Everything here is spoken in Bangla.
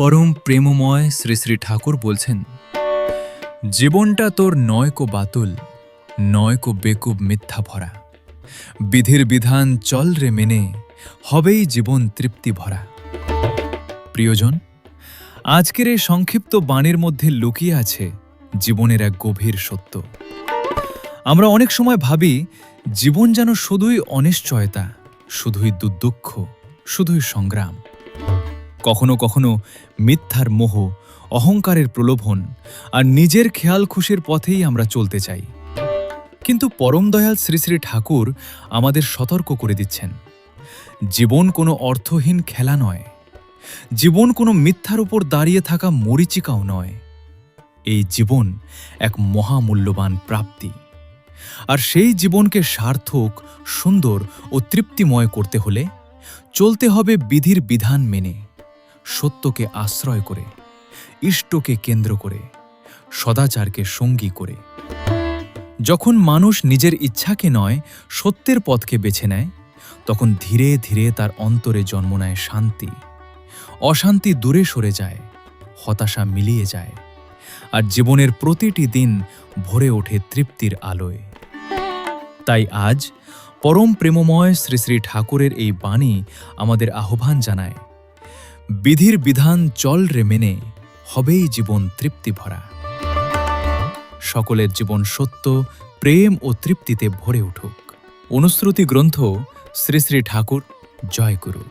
পরম প্রেমময় শ্রী শ্রী ঠাকুর বলছেন, জীবনটা তোর নয়কো বাতুল, নয়কো বেকুব মিথ্যা ভরা। বিধির বিধান চল রে মেনে, হবেই জীবন তৃপ্তি ভরা। প্রিয়জন, আজকের এই সংক্ষিপ্ত বাণীর মধ্যে লুকিয়ে আছে জীবনের এক গভীর সত্য। আমরা অনেক সময় ভাবি জীবন যেন শুধুই অনিশ্চয়তা, শুধুই দুর্দুঃখ, শুধুই সংগ্রাম। কখনো কখনো মিথ্যার মোহ, অহংকারের প্রলোভন আর নিজের খেয়াল খুশির পথেই আমরা চলতে চাই। কিন্তু পরম দয়াল শ্রী শ্রী ঠাকুর আমাদের সতর্ক করে দিচ্ছেন, জীবন কোনো অর্থহীন খেলা নয়, জীবন কোনো মিথ্যার উপর দাঁড়িয়ে থাকা মরীচিকাও নয়। এই জীবন এক মহামূল্যবান প্রাপ্তি, আর সেই জীবনকে সার্থক, সুন্দর ও তৃপ্তিময় করতে হলে চলতে হবে বিধির বিধান মেনে, সত্যকে আশ্রয় করে, ইষ্টকে কেন্দ্র করে, সদাচারকে সঙ্গী করে। যখন মানুষ নিজের ইচ্ছাকে নয়, সত্যের পথকে বেছে নেয়, তখন ধীরে ধীরে তার অন্তরে জন্ম নেয় শান্তি। অশান্তি দূরে সরে যায়, হতাশা মিলিয়ে যায়, আর জীবনের প্রতিটি দিন ভরে ওঠে তৃপ্তির আলোয়। তাই আজ পরম প্রেমময় শ্রী শ্রী ঠাকুরের এই বাণী আমাদের আহ্বান জানায়, বিধির বিধান চল রে মেনে, হবেই জীবন তৃপ্তি ভরা। সকলের জীবন সত্য, প্রেম ও তৃপ্তিতে ভরে উঠুক। অনুশ্রুতি গ্রন্থ শ্রী শ্রী ঠাকুর। জয় গুরু।